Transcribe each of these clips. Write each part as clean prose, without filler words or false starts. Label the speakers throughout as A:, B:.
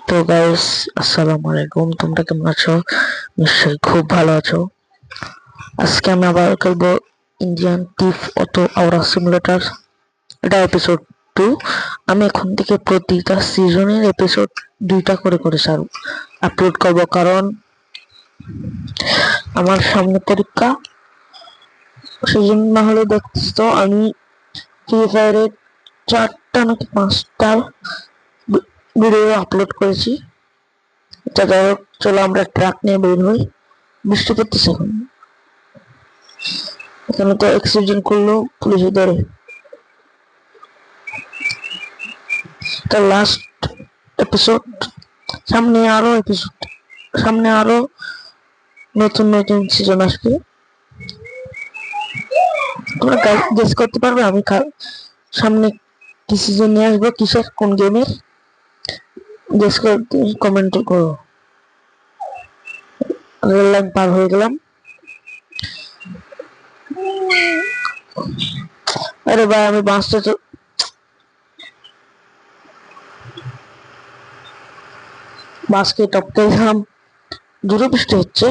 A: তো গাইস, আসসালামু আলাইকুম। তোমরা কেমন আছো? নিশ্চয়ই খুব ভালো আছো। আজকে আমি আবার খেলবো ইন্ডিয়ান টিফ অটো আওরা সিমুলেটর। এটা এপিসোড 2। আমি এখন থেকে প্রতিটা সিজনের এপিসোড 2টা করে করে আপলোড করব, কারণ আমার সামনে পরীক্ষা। সেজন্য না হলে দেখছিস তো আমি ফ্রি ফায়ারের 4টা নাকি 5টা ভিডিও আপলোড করেছি। যাই হোক, চলো আমরা ট্রাক নিয়ে বের হই। বৃষ্টি পড়তেছে এখন। এখানে তো অ্যাক্সিডেন্ট করলেও পুলিশে ধরে। এটা লাস্ট এপিসোড। সামনে আরো নতুন নতুন সিজন আসবে। তোমরা গেস করতে পারবে আমি সামনে কি সিজন নিয়ে আসবো, কিসের, কোন গেমের? গেস করতে কমেন্ট করো। রেল লাইন পার হয়ে গেলাম। আরে ভাই, আমি বাসকে টপকে গেলাম। জোরে বৃষ্টি হচ্ছে।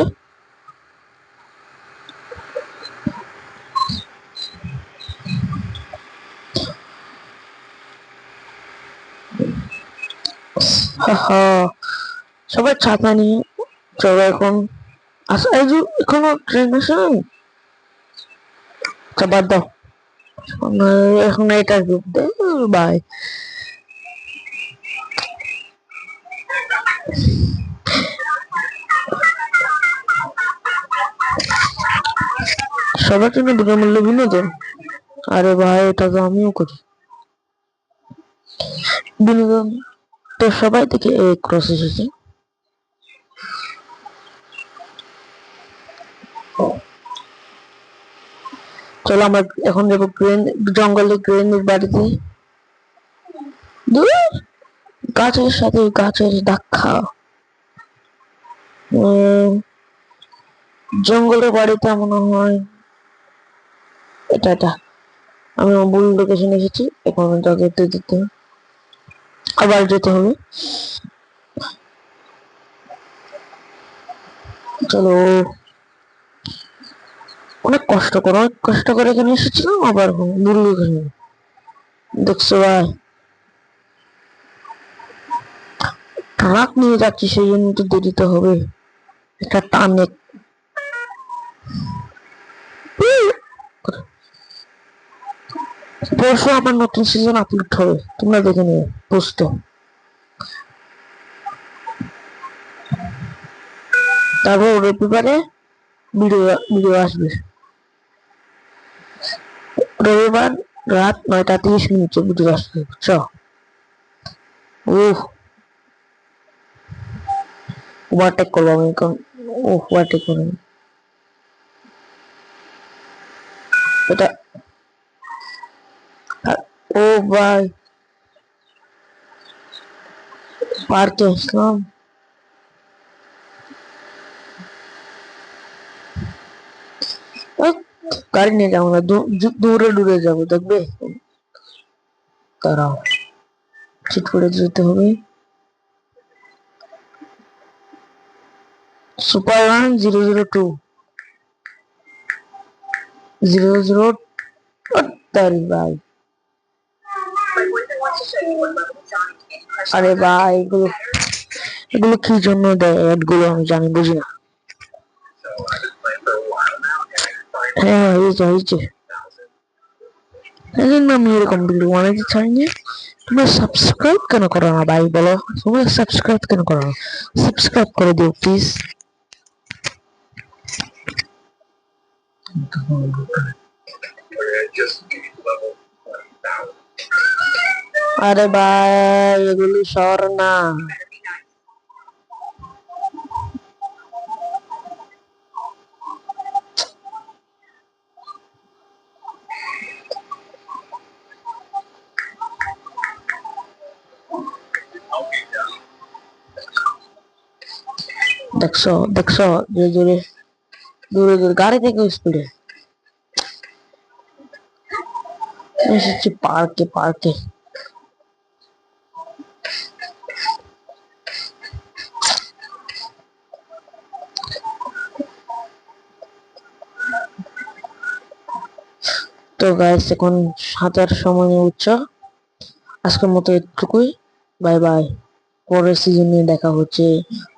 A: সবাই ছাতা নিয়ে চলো এখন। এই যে এখনো ট্রেন আসে নাই। বাদ দাও, এখন এটা গ্রুপ দে ভাই। সবার জন্য বিনামূল্যে বিনোদন। আরে ভাই, এটা তো আমিও করি। বিনোদন তো সবাই থেকে ক্রস এসেছে। চলো আমরা এখন যাবো জঙ্গলে গ্রেনের বাড়িতে। গাছের সাথে গাছের ধাক্কা। জঙ্গলের বাড়িতে মনে হয় এটা আমি ভুল লোকেশন এসেছি। এখন যেতে যেতে আবার যেতে হবে। চলো, অনেক কষ্ট করে এখানে এসেছিলাম, আবার ভুল লোকেশন। দেখছো ভাই, ট্রাক নিয়ে যাচ্ছি, সেই জন্য তো দেরিতে হবে। একটা টানে পরশু আবার নতুন সিজন আপলোড হবে, তোমরা দেখে নিও পোস্টে। তারপর রবিবারে ভিডিও আসবে। রবিবার রাত 9:30 ভিডিও আসবে, বুঝছো? ওভারটেক করবো আমি এখন। ওভারটেক করবো এটা। ও ভাই, পার্কে আসলাম। গাড়ি নিয়ে যাবো না, দূরে দূরে যাবো, দেখবে? দাঁড়াও, চিট করে যেতে হবে। সুপার 1002 00 ভাই। আরে ভাই, এগুলো এগুলো কি জন্য দেয় অ্যাড গুলো, আমি জানি বুঝি না। হ্যাঁ, হয়েছে। আমি এরকম ভিডিও বানাতে চাই না। তোমরা সাবস্ক্রাইব কেন করো না ভাই, বলো? তোমরা সাবস্ক্রাইব কেন করো না? সাবস্ক্রাইব করে দিও প্লিজ। আরে ভাই, এগুলি শহর না। দেখছো জোরে দূরে দূরে গাড়ি থেকে স্পিডে এসেছি পার্কে। তো গাইস এখন সাঁতার সময় নিয়ে উঠছো। আজকের মতো এটুকুই। Bye bye. পরের সিজন নিয়ে দেখা হচ্ছে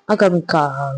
A: আগামীকাল।